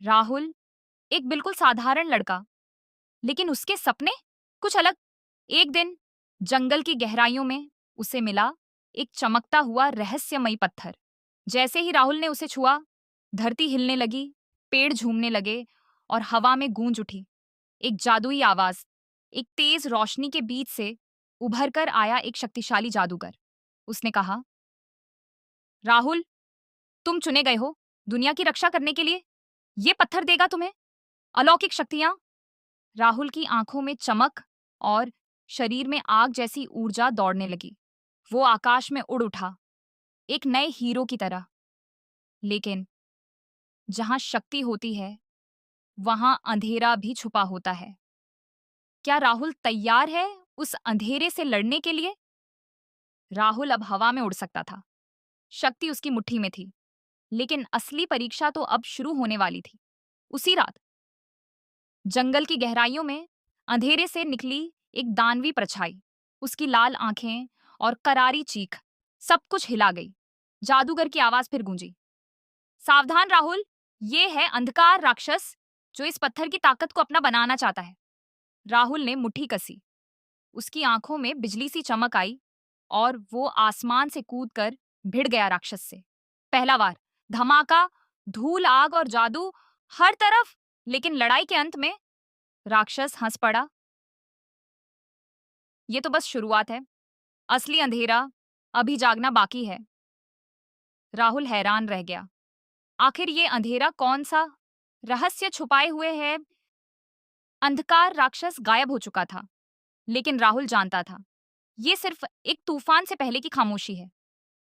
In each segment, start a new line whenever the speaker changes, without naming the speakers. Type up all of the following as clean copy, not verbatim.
राहुल एक बिल्कुल साधारण लड़का, लेकिन उसके सपने कुछ अलग। एक दिन जंगल की गहराइयों में उसे मिला एक चमकता हुआ रहस्यमयी पत्थर। जैसे ही राहुल ने उसे छुआ, धरती हिलने लगी, पेड़ झूमने लगे और हवा में गूंज उठी एक जादुई आवाज। एक तेज रोशनी के बीच से उभर कर आया एक शक्तिशाली जादूगर। उसने कहा, राहुल, तुम चुने गए हो दुनिया की रक्षा करने के लिए। ये पत्थर देगा तुम्हें अलौकिक शक्तियां। राहुल की आंखों में चमक और शरीर में आग जैसी ऊर्जा दौड़ने लगी। वो आकाश में उड़ उठा, एक नए हीरो की तरह। लेकिन जहां शक्ति होती है, वहां अंधेरा भी छुपा होता है। क्या राहुल तैयार है उस अंधेरे से लड़ने के लिए? राहुल अब हवा में उड़ सकता था। शक्ति उसकी मुट्ठी में थी, लेकिन असली परीक्षा तो अब शुरू होने वाली थी। उसी रात जंगल की गहराइयों में अंधेरे से निकली एक दानवी परछाई। उसकी लाल आंखें और करारी चीख सब कुछ हिला गई। जादूगर की आवाज फिर गूंजी, सावधान राहुल, ये है अंधकार राक्षस जो इस पत्थर की ताकत को अपना बनाना चाहता है। राहुल ने मुट्ठी कसी। उसकी आंखों में बिजली सी चमक आई और वो आसमान से कूदकर भिड़ गया राक्षस से। पहला वार, धमाका, धूल, आग और जादू हर तरफ। लेकिन लड़ाई के अंत में राक्षस हंस पड़ा। ये तो बस शुरुआत है, असली अंधेरा अभी जागना बाकी है। राहुल हैरान रह गया। आखिर ये अंधेरा कौन सा रहस्य छुपाए हुए है? अंधकार राक्षस गायब हो चुका था, लेकिन राहुल जानता था ये सिर्फ एक तूफान से पहले की खामोशी है।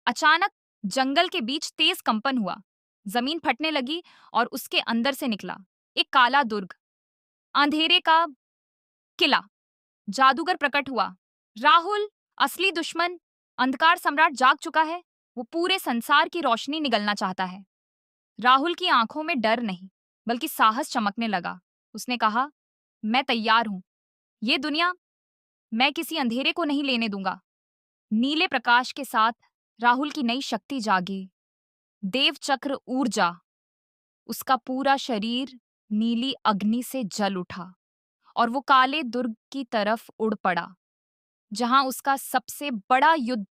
अचानक जंगल के बीच तेज कंपन हुआ। जमीन फटने लगी और उसके अंदर से निकला एक काला दुर्ग, अंधेरे का किला। जादूगर प्रकट हुआ। राहुल, असली दुश्मन अंधकार सम्राट जाग चुका है। वो पूरे संसार की रोशनी निगलना चाहता है। राहुल की आंखों में डर नहीं, बल्कि साहस चमकने लगा। उसने कहा, मैं तैयार हूं। ये दुनिया मैं किसी अंधेरे को नहीं लेने दूंगा। नीले प्रकाश के साथ राहुल की नई शक्ति जागी। देव चक्र ऊर्जा। उसका पूरा शरीर नीली अग्नि से जल उठा और वो काले दुर्ग की तरफ उड़ पड़ा, जहां उसका सबसे बड़ा युद्ध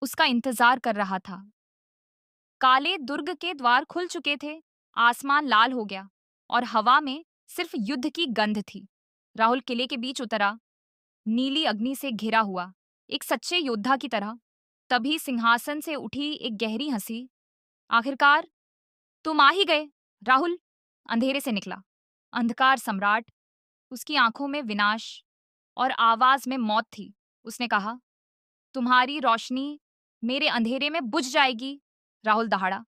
उसका इंतजार कर रहा था। काले दुर्ग के द्वार खुल चुके थे, आसमान लाल हो गया और हवा में सिर्फ युद्ध की गंध थी। राहुल किले के बीच उतरा, नीली अग्नि से घिरा हुआ, एक सच्चे योद्धा की तरह। तभी सिंहासन से उठी एक गहरी हंसी। आखिरकार तुम आ ही गए, राहुल, अंधेरे से निकला अंधकार सम्राट। उसकी आंखों में विनाश और आवाज में मौत थी। उसने कहा, तुम्हारी रोशनी मेरे अंधेरे में बुझ जाएगी। राहुल दहाड़ा,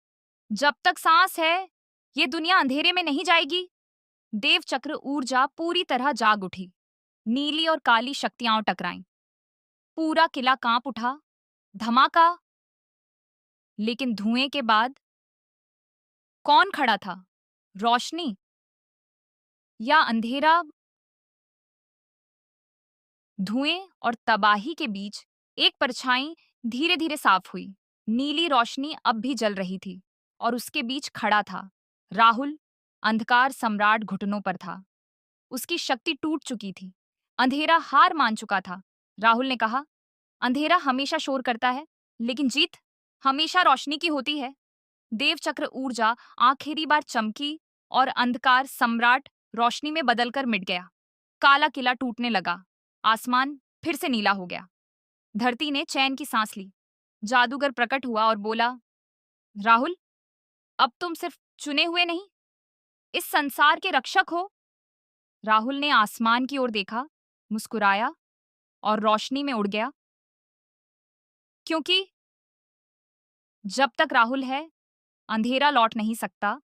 जब तक सांस है, ये दुनिया अंधेरे में नहीं जाएगी। देव चक्र ऊर्जा पूरी तरह जाग उठी। नीली और काली शक्तियां टकराईं। पूरा किला कांप उठा। धमाका। लेकिन धुएं के बाद कौन खड़ा था? रोशनी या अंधेरा? धुएं और तबाही के बीच एक परछाई धीरे धीरे साफ हुई। नीली रोशनी अब भी जल रही थी और उसके बीच खड़ा था राहुल। अंधकार सम्राट घुटनों पर था। उसकी शक्ति टूट चुकी थी। अंधेरा हार मान चुका था। राहुल ने कहा, अंधेरा हमेशा शोर करता है, लेकिन जीत हमेशा रोशनी की होती है। देव चक्र ऊर्जा आखिरी बार चमकी और अंधकार सम्राट रोशनी में बदलकर मिट गया। काला किला टूटने लगा। आसमान फिर से नीला हो गया। धरती ने चैन की सांस ली। जादूगर प्रकट हुआ और बोला, राहुल, अब तुम सिर्फ चुने हुए नहीं, इस संसार के रक्षक हो। राहुल ने आसमान की ओर देखा, मुस्कुराया और रोशनी में उड़ गया। क्योंकि जब तक राहुल है, अंधेरा लौट नहीं सकता।